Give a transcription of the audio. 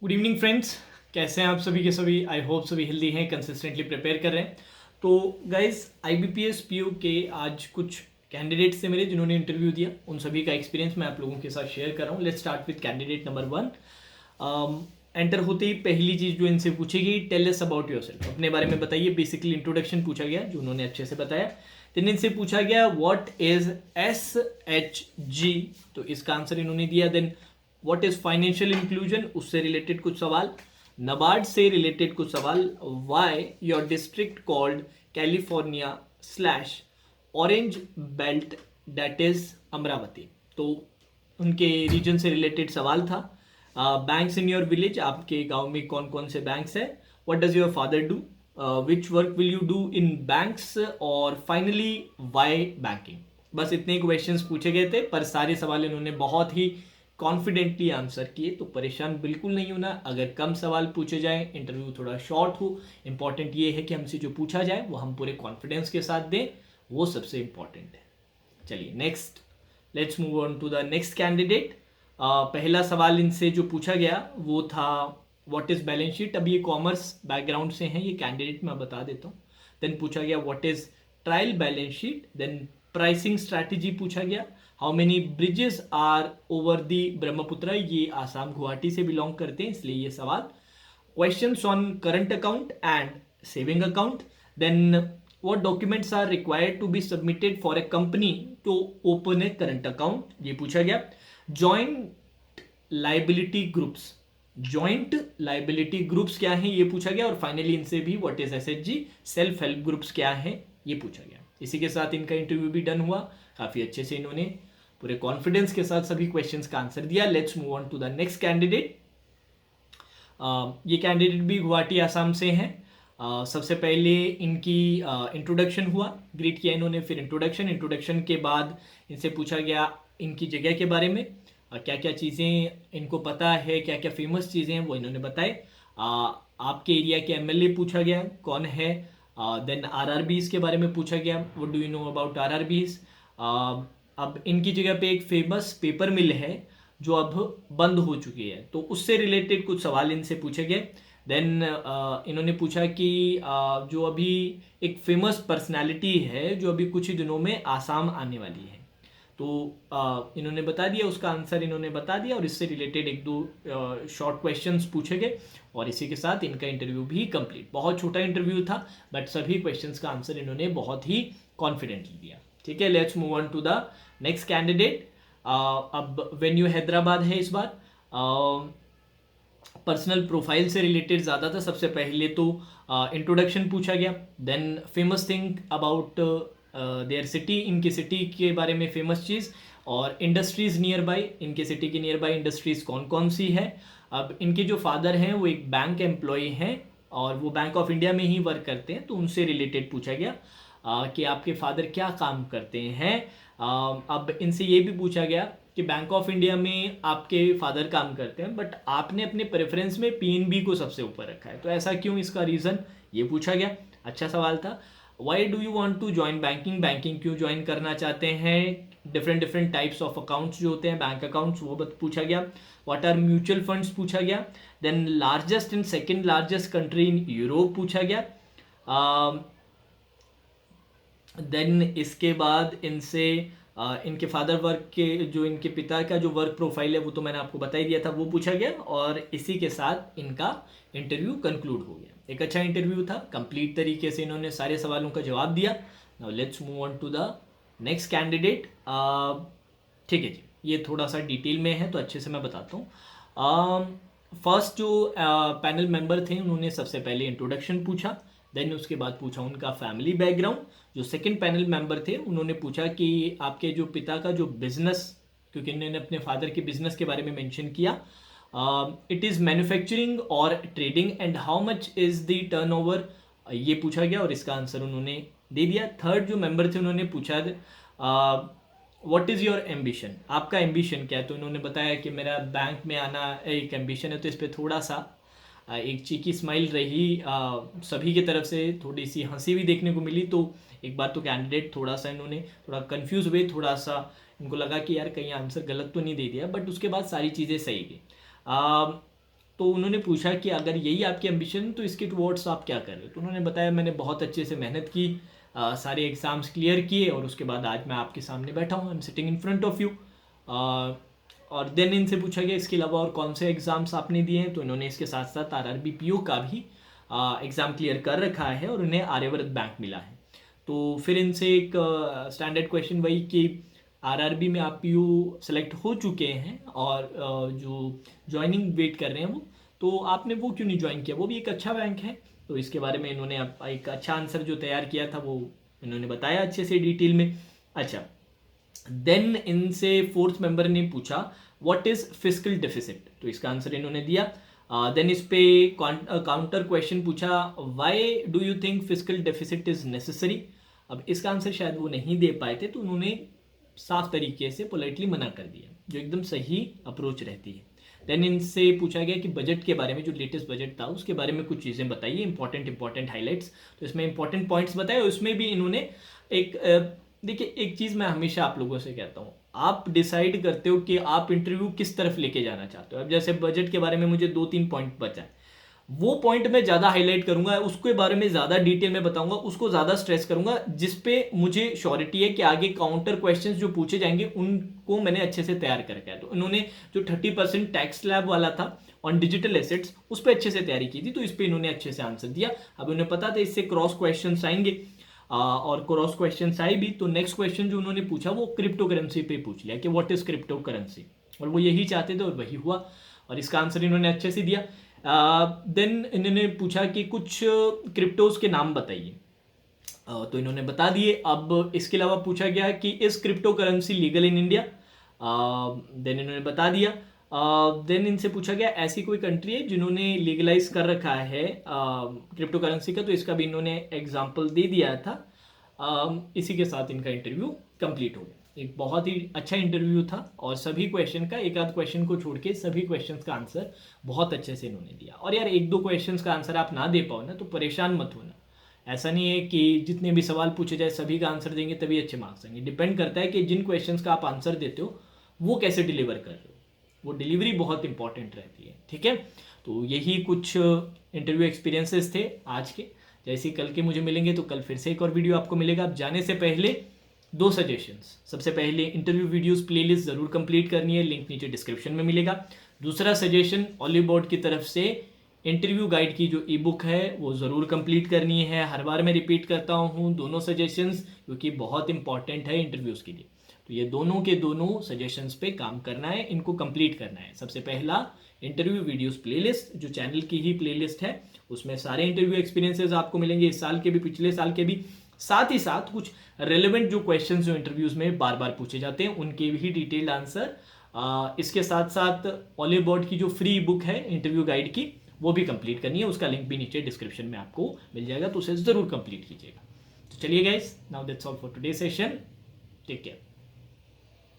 Good evening friends, कैसे हैं आप सभी के सभी। आई होप सभी हेल्दी हैं, कंसिस्टेंटली प्रिपेयर कर रहे हैं। तो गाइज IBPS PO के आज कुछ कैंडिडेट से मिले जिन्होंने इंटरव्यू दिया, उन सभी का एक्सपीरियंस मैं आप लोगों के साथ शेयर कर रहा हूँ। Let's start with candidate number 1। Enter होते ही पहली चीज़ जो इनसे पूछी गई, टेल अस अबाउट योरसेल्फ, अपने बारे में बताइए। बेसिकली इंट्रोडक्शन पूछा गया जो उन्होंने अच्छे से बताया। देन इनसे पूछा गया व्हाट इज SHG, तो इसका आंसर इन्होंने दिया। Then what is financial inclusion, उससे रिलेटेड कुछ सवाल। नबार्ड से रिलेटेड कुछ सवाल। Why your district called California slash orange belt, that is Amravati, तो उनके रीजन से रिलेटेड सवाल था। बैंक्स इन योर विलेज, आपके गांव में कौन कौन से बैंक्स है। What does your father do, which work will you do in banks, और फाइनली वाई बैंकिंग। बस इतने क्वेश्चंस पूछे गए थे, पर सारे सवाल इन्होंने बहुत ही कॉन्फिडेंटली आंसर किए। तो परेशान बिल्कुल नहीं होना अगर कम सवाल पूछे जाए, इंटरव्यू थोड़ा शॉर्ट हो। इंपॉर्टेंट ये है कि हमसे जो पूछा जाए वो हम पूरे कॉन्फिडेंस के साथ दें, वो सबसे इंपॉर्टेंट है। चलिए next, let's move on to the next candidate. पहला सवाल इनसे जो पूछा गया वो था व्हाट इज बैलेंस शीट। अब ये कॉमर्स बैकग्राउंड से हैं ये कैंडिडेट, मैं बता देता हूँ। देन पूछा गया what is trial balance sheet. Then pricing strategy पूछा गया। How many bridges are over the Brahmaputra, ये आसाम गुवाहाटी से बिलोंग करते हैं इसलिए ये सवाल। Questions on current account and saving account. Then what documents are required to be submitted for a company to open a current account, ये पूछा गया। Joint liability groups, joint liability groups क्या हैं ये पूछा गया। और फाइनली इनसे भी what is SHG, self help groups क्या है ये पूछा गया। इसी के साथ इनका इंटरव्यू भी डन हुआ। काफी अच्छे से इन्होंने पूरे कॉन्फिडेंस के साथ सभी क्वेश्चंस का आंसर दिया। Let's move on to the next candidate. ये कैंडिडेट भी गुवाहाटी आसाम से हैं। सबसे पहले इनकी इंट्रोडक्शन हुआ, ग्रीट किया इन्होंने, फिर इंट्रोडक्शन के बाद इनसे पूछा गया इनकी जगह के बारे में, क्या क्या चीज़ें इनको पता है, क्या क्या फेमस चीज़ें हैं वो इन्होंने बताए। आपके एरिया के MLA पूछा गया कौन है। देन RRBs के बारे में पूछा गया, what do you know about RRBs। अब इनकी जगह पे एक फेमस पेपर मिल है जो अब बंद हो चुकी है, तो उससे रिलेटेड कुछ सवाल इनसे पूछे गए। देन इन्होंने पूछा कि जो अभी एक फेमस पर्सनालिटी है जो अभी कुछ ही दिनों में आसाम आने वाली है, तो इन्होंने बता दिया, उसका आंसर इन्होंने बता दिया। और इससे रिलेटेड एक दो शॉर्ट क्वेश्चंस पूछे गए और इसी के साथ इनका इंटरव्यू भी कंप्लीट। बहुत छोटा इंटरव्यू था बट सभी क्वेश्चंस का आंसर इन्होंने बहुत ही कॉन्फिडेंटली दिया। ठीक है, let's move on to the next candidate. अब वेन्यू हैदराबाद है इस बार। पर्सनल प्रोफाइल से रिलेटेड ज़्यादा था। सबसे पहले तो इंट्रोडक्शन पूछा गया, then famous thing about their city, इनके सिटी के बारे में फेमस चीज़, और इंडस्ट्रीज़ नियर बाई, इनके सिटी के नियर बाई इंडस्ट्रीज़ कौन कौन सी है। अब इनके जो फादर हैं वो एक बैंक एम्प्लॉय हैं और वो बैंक ऑफ इंडिया में ही वर्क करते हैं, तो उनसे रिलेटेड पूछा गया कि आपके फादर क्या काम करते हैं। अब इनसे ये भी पूछा गया कि बैंक ऑफ इंडिया में आपके फादर काम करते हैं बट आपने अपने प्रेफरेंस में PNB को सबसे ऊपर रखा है, तो ऐसा क्यों, इसका रीज़न ये पूछा गया। अच्छा सवाल था। Why do you want to join banking, banking क्यों ज्वाइन करना चाहते हैं। डिफरेंट टाइप्स ऑफ अकाउंट्स जो होते हैं बैंक अकाउंट्स, वो पूछा गया। व्हाट आर म्यूचुअल फंड्स पूछा गया। Then largest and second largest country in Europe पूछा गया। देन इसके बाद इनसे इनके फादर वर्क के, जो इनके पिता का जो वर्क प्रोफाइल है वो तो मैंने आपको बता ही दिया था, वो पूछा गया। और इसी के साथ इनका इंटरव्यू कंक्लूड हो गया। एक अच्छा इंटरव्यू था, कंप्लीट तरीके से इन्होंने सारे सवालों का जवाब दिया। Now let's move on to the next candidate. ठीक है जी, ये थोड़ा सा डिटेल में है तो अच्छे से मैं बताता हूँ। फर्स्ट जो पैनल मेंबर थे उन्होंने सबसे पहले इंट्रोडक्शन पूछा, देन उसके बाद पूछा उनका फैमिली बैकग्राउंड। जो सेकंड पैनल मेंबर थे उन्होंने पूछा कि आपके जो पिता का जो बिजनेस, क्योंकि इन्होंने अपने फादर के बिजनेस के बारे में मेंशन किया, इट इज़ मैन्युफैक्चरिंग और trading and how much is the turnover, ये पूछा गया और इसका आंसर उन्होंने दे दिया। थर्ड जो मेंबर थे उन्होंने पूछा व्हाट इज़ योर एम्बिशन, आपका एम्बिशन क्या है, तो इन्होंने बताया कि मेरा बैंक में आना एक एम्बिशन है। तो इस पर थोड़ा सा एक चीकी स्माइल रही सभी की तरफ से, थोड़ी सी हंसी भी देखने को मिली। तो एक बार तो कैंडिडेट थोड़ा सा इन्होंने थोड़ा कंफ्यूज हुए, थोड़ा सा इनको लगा कि यार कहीं आंसर गलत तो नहीं दे दिया, बट उसके बाद सारी चीज़ें सही गई। तो उन्होंने पूछा कि अगर यही आपकी एम्बिशन तो इसके टुवर्ड्स आप क्या कर रहे हो। तो उन्होंने बताया मैंने बहुत अच्छे से मेहनत की, सारे एग्ज़ाम्स क्लियर किए और उसके बाद आज मैं आपके सामने बैठा हूँ, I am sitting in front of you. और देन इनसे पूछा गया इसके अलावा और कौन से एग्ज़ाम्स आपने दिए हैं। तो इन्होंने इसके साथ साथ RRB PO का भी एग्ज़ाम क्लियर कर रखा है और उन्हें आर्यव्रत बैंक मिला है। तो फिर इनसे एक स्टैंडर्ड क्वेश्चन वही कि RRB में आप PO सेलेक्ट हो चुके हैं और जो ज्वाइनिंग वेट कर रहे हैं वो, तो आपने वो क्यों नहीं ज्वाइन किया, वो भी एक अच्छा बैंक है। तो इसके बारे में इन्होंने एक अच्छा आंसर जो तैयार किया था वो इन्होंने बताया अच्छे से डिटेल में। अच्छा, देन इनसे फोर्थ मेंबर ने पूछा व्हाट इज फिस्कल डेफिसिट, तो इसका आंसर इन्होंने दिया। देन इस पे काउंटर क्वेश्चन पूछा why do you think fiscal deficit is necessary. अब इसका आंसर शायद वो नहीं दे पाए थे, तो उन्होंने साफ तरीके से पोलाइटली मना कर दिया, जो एकदम सही अप्रोच रहती है। देन इनसे पूछा गया कि बजट के बारे में, जो लेटेस्ट बजट था उसके बारे में कुछ चीज़ें बताइए, इंपॉर्टेंट हाईलाइट्स। तो इसमें इंपॉर्टेंट पॉइंट्स बताए और उसमें भी इन्होंने एक देखिए एक चीज़ मैं हमेशा आप लोगों से कहता हूँ, आप डिसाइड करते हो कि आप इंटरव्यू किस तरफ लेके जाना चाहते हो। अब जैसे बजट के बारे में मुझे 2-3 पॉइंट बचा है, वो पॉइंट मैं ज़्यादा हाईलाइट करूंगा, उसके बारे में ज़्यादा डिटेल में बताऊंगा, उसको ज़्यादा स्ट्रेस करूंगा, जिस पे मुझे श्योरिटी है कि आगे काउंटर क्वेश्चंस जो पूछे जाएंगे उनको मैंने अच्छे से तैयार करके है। तो इन्होंने जो 30% टैक्स स्लैब वाला था ऑन डिजिटल एसेट्स उस पर अच्छे से तैयारी की थी, तो इस पर इन्होंने अच्छे से आंसर दिया। अब उन्हें पता था इससे क्रॉस क्वेश्चन आएंगे और क्रॉस क्वेश्चन आए भी। तो नेक्स्ट क्वेश्चन जो उन्होंने पूछा वो क्रिप्टो करेंसी पे पूछ लिया कि व्हाट इज क्रिप्टो करेंसी, और वो यही चाहते थे और वही हुआ और इसका आंसर इन्होंने अच्छे से दिया। देन इन्होंने पूछा कि कुछ क्रिप्टोज के नाम बताइए, तो इन्होंने बता दिए। अब इसके अलावा पूछा गया कि is cryptocurrency legal in India, then इन्होंने बता दिया। देन इनसे पूछा गया ऐसी कोई कंट्री है जिन्होंने लीगलाइज कर रखा है क्रिप्टो करेंसी का, तो इसका भी इन्होंने एग्जाम्पल दे दिया था। इसी के साथ इनका इंटरव्यू कंप्लीट हो गया। एक बहुत ही अच्छा इंटरव्यू था और सभी क्वेश्चन का, एक आध क्वेश्चन को छोड़ के सभी क्वेश्चंस का आंसर बहुत अच्छे से इन्होंने दिया। और यार 1-2 क्वेश्चंस का आंसर आप ना दे पाओ ना तो परेशान मत होना, ऐसा नहीं है कि जितने भी सवाल पूछे जाए सभी का आंसर देंगे तभी अच्छे मार्क्स आएंगे। डिपेंड करता है कि जिन क्वेश्चंस का आप आंसर देते हो वो कैसे डिलीवर कर रहे हो, वो डिलीवरी बहुत इंपॉर्टेंट रहती है। ठीक है, तो यही कुछ इंटरव्यू एक्सपीरियंसेस थे आज के। जैसे कल के मुझे मिलेंगे तो कल फिर से एक और वीडियो आपको मिलेगा। आप जाने से पहले 2 सजेशंस, सबसे पहले इंटरव्यू वीडियोस प्लेलिस्ट जरूर कंप्लीट करनी है, लिंक नीचे डिस्क्रिप्शन में मिलेगा। दूसरा सजेशन ऑलिव बोर्ड की तरफ से इंटरव्यू गाइड की जो ई बुक है वो ज़रूर कंप्लीट करनी है। हर बार मैं रिपीट करता हूँ दोनों सजेशंस, क्योंकि बहुत इंपॉर्टेंट है इंटरव्यूज़ के लिए। तो ये दोनों के दोनों सजेशंस पे काम करना है, इनको कंप्लीट करना है। सबसे पहला इंटरव्यू वीडियोस प्लेलिस्ट जो चैनल की ही प्लेलिस्ट है, उसमें सारे इंटरव्यू एक्सपीरियंसेस आपको मिलेंगे, इस साल के भी पिछले साल के भी, साथ ही साथ कुछ रेलेवेंट जो क्वेश्चंस जो इंटरव्यूज में बार बार पूछे जाते हैं उनके भी डिटेल्ड आंसर। इसके साथ साथ ऑलिव बोर्ड की जो फ्री बुक है इंटरव्यू गाइड की वो भी कंप्लीट करनी है, उसका लिंक भी नीचे डिस्क्रिप्शन में आपको मिल जाएगा, तो उसे जरूर कंप्लीट कीजिएगा। तो चलिए guys, now that's all for today session, take care.